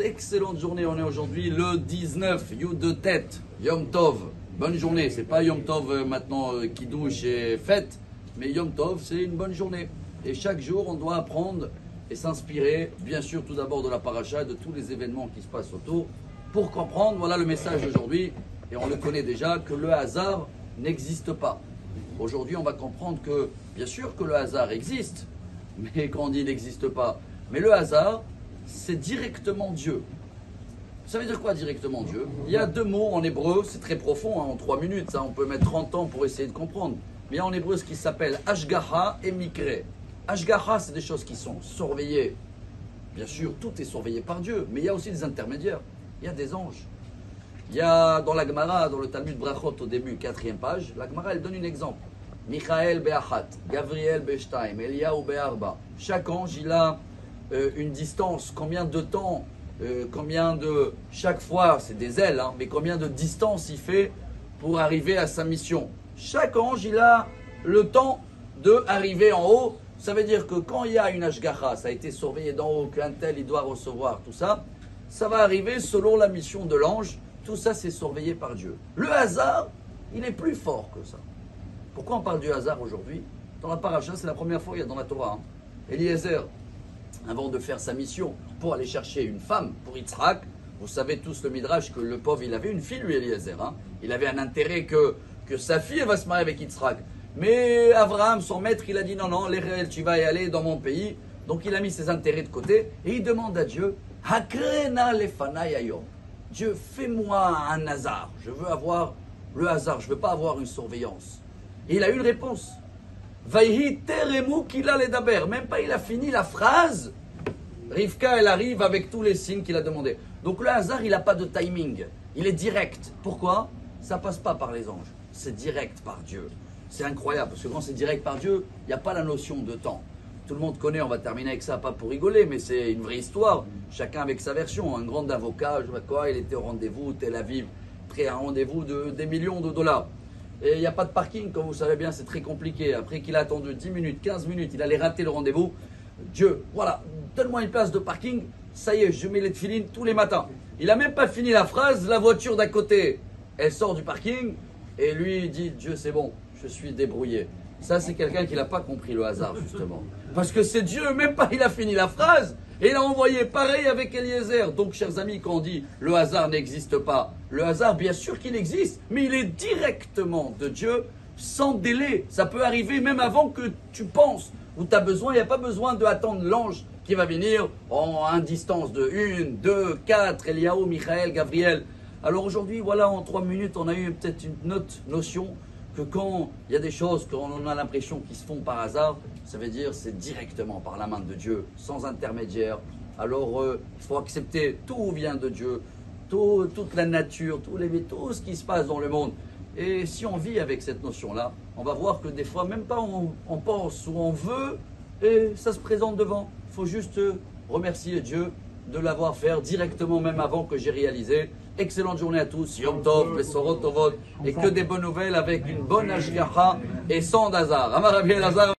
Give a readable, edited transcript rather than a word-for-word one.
Excellente journée, on est aujourd'hui le 19, Yud de tête, Yom Tov. Bonne journée, c'est pas Yom Tov maintenant qui douche et fête, mais Yom Tov c'est une bonne journée. Et chaque jour on doit apprendre et s'inspirer, bien sûr tout d'abord de la paracha, de tous les événements qui se passent autour, pour comprendre, voilà le message d'aujourd'hui, et on le connaît déjà, que le hasard n'existe pas. Aujourd'hui on va comprendre que, bien sûr que le hasard existe, mais quand on dit il n'existe pas, mais le hasard, c'est directement Dieu. Ça veut dire quoi directement Dieu? Il y a deux mots en hébreu, c'est très profond, hein, en 3 minutes, ça, on peut mettre 30 ans pour essayer de comprendre. Mais il y a en hébreu ce qui s'appelle Ashgaha et Mikre. Ashgaha, c'est des choses qui sont surveillées. Bien sûr, tout est surveillé par Dieu, mais il y a aussi des intermédiaires. Il y a des anges. Il y a dans la Gemara, dans le Talmud Brachot au début, 4e page, la Gemara elle donne un exemple. Michael Be'achat, Gabriel Be'shtaim, Eliyahu Be'arba. Chaque ange, il a une distance, combien de temps, chaque fois, c'est des ailes, hein, mais combien de distance il fait pour arriver à sa mission. Chaque ange, il a le temps d'arriver en haut. Ça veut dire que quand il y a une ashgacha, ça a été surveillé d'en haut, qu'un tel, il doit recevoir tout ça, ça va arriver selon la mission de l'ange. Tout ça, c'est surveillé par Dieu. Le hasard, il est plus fort que ça. Pourquoi on parle du hasard aujourd'hui? Dans la paracha, c'est la première fois qu'il y a dans la Torah. Hein. Eliezer, avant de faire sa mission pour aller chercher une femme pour Yitzhak, vous savez tous le midrash que le pauvre, il avait une fille, lui, Eliezer. Hein. Il avait un intérêt que sa fille elle va se marier avec Yitzhak. Mais Abraham, son maître, il a dit non, non, l'Israël, tu vas y aller dans mon pays. Donc il a mis ses intérêts de côté et il demande à Dieu, Hakrena lefanai hayom. Dieu, fais-moi un hasard. Je veux avoir le hasard, je ne veux pas avoir une surveillance. Et il a eu une réponse. Vaihi teremu kila ledaber. Même pas il a fini la phrase. Rivka, elle arrive avec tous les signes qu'il a demandé. Donc le hasard, il n'a pas de timing. Il est direct. Pourquoi? Ça passe pas par les anges. C'est direct par Dieu. C'est incroyable. Parce que quand c'est direct par Dieu, il n'y a pas la notion de temps. Tout le monde connaît, on va terminer avec ça, pas pour rigoler, mais c'est une vraie histoire. Chacun avec sa version. Un grand avocat, je sais pas quoi, il était au rendez-vous, Tel Aviv, prêt à un rendez-vous de des millions de dollars. Et il n'y a pas de parking, comme vous savez bien, c'est très compliqué. Après qu'il a attendu 10 minutes, 15 minutes, il allait rater le rendez-vous. Dieu, voilà, donne-moi une place de parking. Ça y est, je mets les tefilines tous les matins. Il n'a même pas fini la phrase, la voiture d'à côté, elle sort du parking. Et lui, il dit, Dieu, c'est bon, je suis débrouillé. Ça, c'est quelqu'un qui n'a pas compris le hasard, justement. Parce que c'est Dieu, même pas il a fini la phrase. Et il a envoyé pareil avec Eliezer. Donc, chers amis, quand on dit le hasard n'existe pas, le hasard, bien sûr qu'il existe, mais il est directement de Dieu, sans délai. Ça peut arriver même avant que tu penses, où tu as besoin. Il n'y a pas besoin d'attendre l'ange qui va venir en distance de 1, 2, 4, Eliyahu, Michael, Gabriel. Alors aujourd'hui, voilà, en 3 minutes, on a eu peut-être une autre notion que quand il y a des choses qu'on a l'impression qui se font par hasard, ça veut dire c'est directement par la main de Dieu, sans intermédiaire. Alors il faut accepter, tout vient de Dieu, toute la nature, tout ce qui se passe dans le monde. Et si on vit avec cette notion-là, on va voir que des fois, même pas on pense ou on veut, et ça se présente devant. Il faut juste remercier Dieu de l'avoir fait directement, même avant que j'ai réalisé. Excellente journée à tous, Yom Tov, Besorot Tovot, et que des bonnes nouvelles avec une bonne Ashgacha et sans hasard. Amar Rabbi Elazar.